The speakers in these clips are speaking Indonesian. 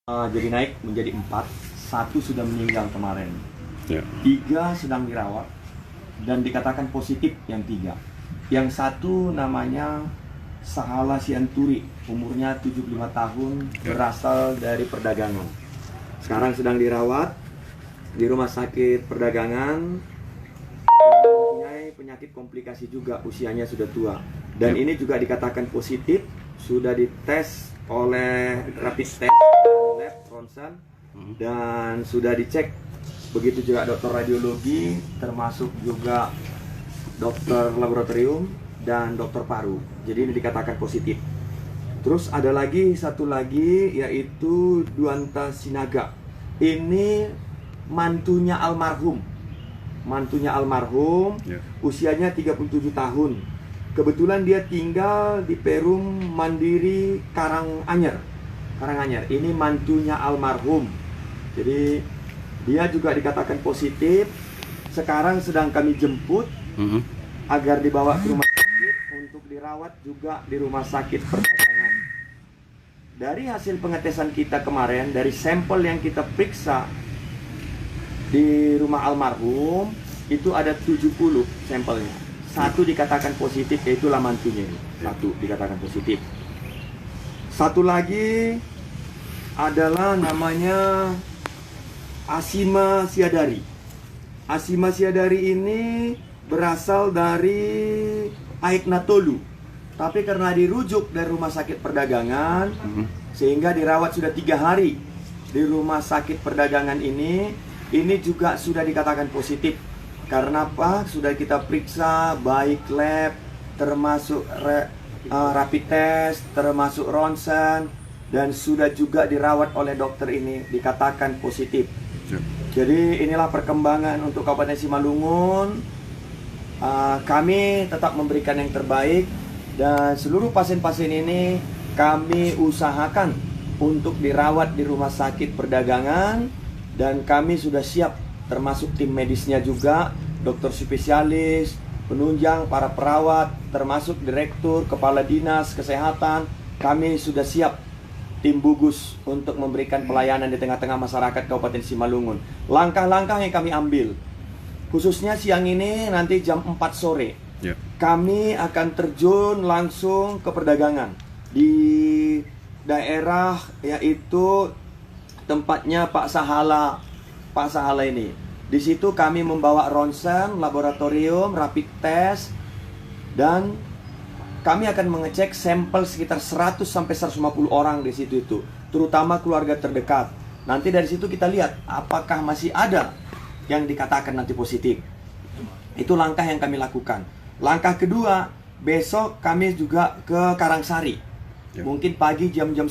Jadi naik menjadi 4, satu sudah meninggal kemarin, Ya. 3 sedang dirawat dan dikatakan positif yang 3. Yang satu namanya Sahala Sianturi, umurnya 75 tahun, berasal dari perdagangan. Sekarang sedang dirawat di rumah sakit perdagangan dan mempunyai penyakit komplikasi juga, usianya sudah tua. Dan ini juga dikatakan positif, sudah dites oleh rapid test dan lab ronsen dan sudah dicek, begitu juga dokter radiologi, termasuk juga dokter laboratorium dan dokter paru. Jadi ini dikatakan positif. Terus ada lagi satu lagi, yaitu Duanta Sinaga. Ini mantunya almarhum. Ya. Usianya 37 tahun. Kebetulan dia tinggal di Perum Mandiri Karanganyar. Ini mantunya almarhum. Jadi dia juga dikatakan positif. Sekarang sedang kami jemput agar dibawa ke rumah sakit untuk dirawat juga di rumah sakit perdagangan. Dari hasil pengetesan kita kemarin, dari sampel yang kita periksa di rumah almarhum, itu ada 70 sampelnya. Satu dikatakan positif, yaitu mantunya ini. Satu dikatakan positif. Satu lagi adalah namanya Asima Siadari. Asima Siadari ini berasal dari Aiknatolu, tapi karena dirujuk dari rumah sakit perdagangan, sehingga dirawat sudah 3 hari di rumah sakit perdagangan ini juga sudah dikatakan positif. Karena apa? Sudah kita periksa baik lab, termasuk rapid test, termasuk ronsen, dan sudah juga dirawat oleh dokter ini dikatakan positif. Jadi inilah perkembangan untuk Kabupaten Simalungun. Kami tetap memberikan yang terbaik dan seluruh pasien-pasien ini kami usahakan untuk dirawat di rumah sakit perdagangan, dan kami sudah siap, termasuk tim medisnya juga, dokter spesialis, penunjang, para perawat, termasuk direktur, kepala dinas kesehatan. Kami sudah siap, tim gugus, untuk memberikan pelayanan di tengah-tengah masyarakat Kabupaten Simalungun. Langkah-langkah yang kami ambil, khususnya siang ini nanti jam 4 sore, kami akan terjun langsung ke perdagangan di daerah, yaitu tempatnya Pak Sahala ini. Di situ kami membawa ronsen, laboratorium, rapid test, dan kami akan mengecek sampel sekitar 100 sampai 150 orang di situ itu, terutama keluarga terdekat. Nanti dari situ kita lihat apakah masih ada yang dikatakan nanti positif. Itu langkah yang kami lakukan. Langkah kedua, besok kami juga ke Karangsari. Mungkin pagi jam 11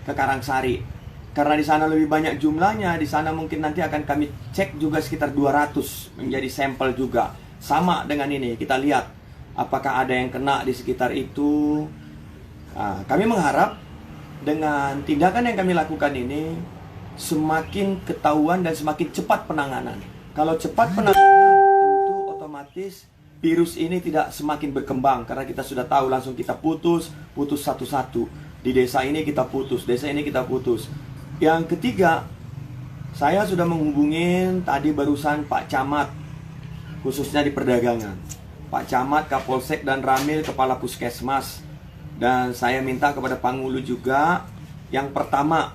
ke Karangsari. Karena di sana lebih banyak jumlahnya, di sana mungkin nanti akan kami cek juga sekitar 200 menjadi sampel juga. Sama dengan ini, kita lihat apakah ada yang kena di sekitar itu. Kami mengharap dengan tindakan yang kami lakukan ini semakin ketahuan dan semakin cepat penanganan. Kalau cepat penanganan, tentu otomatis virus ini tidak semakin berkembang, karena kita sudah tahu langsung kita putus satu-satu. Di desa ini kita putus, desa ini kita putus. Yang ketiga, saya sudah menghubungin tadi barusan Pak Camat, khususnya di perdagangan. Pak Camat, Kapolsek dan Ramil, Kepala Puskesmas. Dan saya minta kepada Pangulu juga, yang pertama,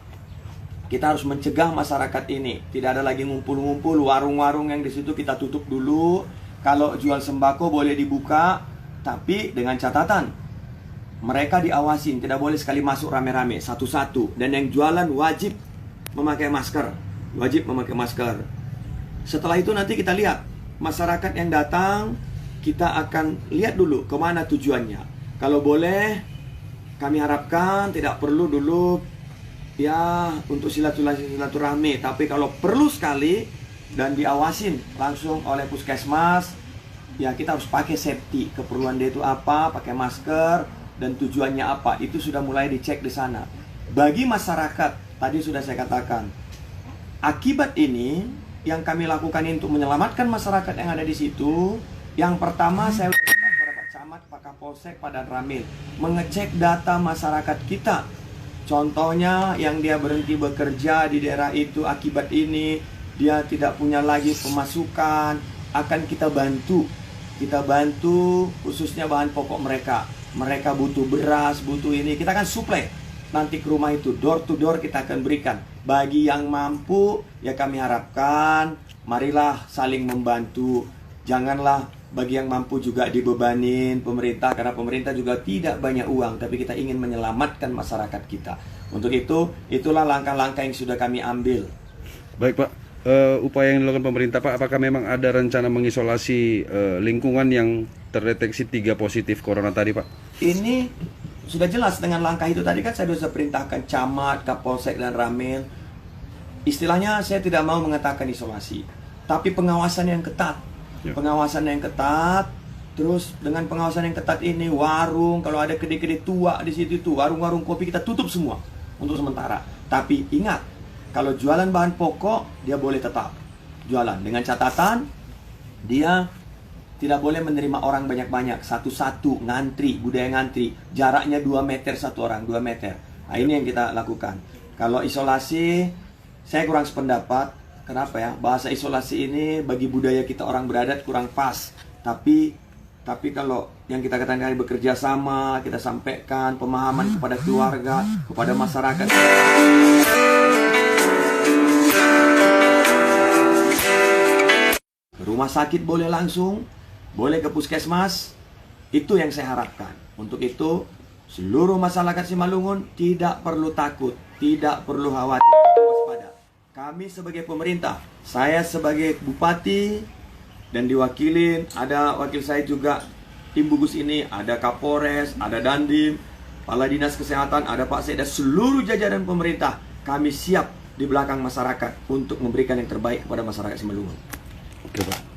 kita harus mencegah masyarakat ini. Tidak ada lagi ngumpul-ngumpul, warung-warung yang di situ kita tutup dulu. Kalau jual sembako boleh dibuka, tapi dengan catatan mereka diawasin, tidak boleh sekali masuk rame-rame, satu-satu. Dan yang jualan wajib memakai masker. Setelah itu nanti kita lihat masyarakat yang datang, kita akan lihat dulu kemana tujuannya. Kalau boleh, kami harapkan tidak perlu dulu ya untuk silaturahmi. Tapi kalau perlu sekali dan diawasin langsung oleh puskesmas, ya kita harus pakai safety. Keperluan dia itu apa, pakai masker, dan tujuannya apa, itu sudah mulai dicek di sana. Bagi masyarakat, tadi sudah saya katakan, akibat ini yang kami lakukan ini untuk menyelamatkan masyarakat yang ada di situ. Yang pertama, saya minta kepada Pak Camat, Pak Kapolsek, Pak Danramil mengecek data masyarakat kita Contohnya yang dia berhenti bekerja di daerah itu akibat ini, dia tidak punya lagi pemasukan, akan kita bantu. Kita bantu khususnya bahan pokok mereka. Mereka butuh beras, butuh ini, kita akan suplai nanti ke rumah itu, door to door kita akan berikan. Bagi yang mampu, ya kami harapkan marilah saling membantu. Janganlah bagi yang mampu juga dibebanin pemerintah, karena pemerintah juga tidak banyak uang, tapi kita ingin menyelamatkan masyarakat kita. Untuk itu, itulah langkah-langkah yang sudah kami ambil. Baik Pak, upaya yang dilakukan pemerintah Pak, apakah memang ada rencana mengisolasi lingkungan yang terdeteksi 3 positif corona tadi Pak? Ini sudah jelas dengan langkah itu tadi kan saya sudah perintahkan camat, kapolsek dan ramil. Istilahnya saya tidak mau mengatakan isolasi, tapi pengawasan yang ketat. Pengawasan yang ketat, terus dengan pengawasan yang ketat ini warung, kalau ada kedai-kedai tua di situ itu, warung-warung kopi kita tutup semua untuk sementara. Tapi ingat, kalau jualan bahan pokok dia boleh tetap jualan dengan catatan dia tidak boleh menerima orang banyak-banyak, satu-satu, ngantri, budaya ngantri, jaraknya 2 meter satu orang, 2 meter. Nah, ini yang kita lakukan. Kalau isolasi, saya kurang sependapat. Kenapa ya? Bahasa isolasi ini bagi budaya kita orang beradat kurang pas. Tapi kalau yang kita katakan bekerja sama, kita sampaikan pemahaman kepada keluarga, kepada masyarakat. Rumah sakit boleh langsung, boleh ke puskesmas. Itu yang saya harapkan. Untuk itu, seluruh masyarakat Simalungun tidak perlu takut, tidak perlu khawatir, waspada. Kami sebagai pemerintah, saya sebagai bupati dan diwakilin, ada wakil saya juga tim gugus ini, ada Kapolres, ada Dandim, Kepala Dinas Kesehatan, ada Pak Sekda, seluruh jajaran pemerintah. Kami siap di belakang masyarakat untuk memberikan yang terbaik kepada masyarakat Simalungun. Oke Pak.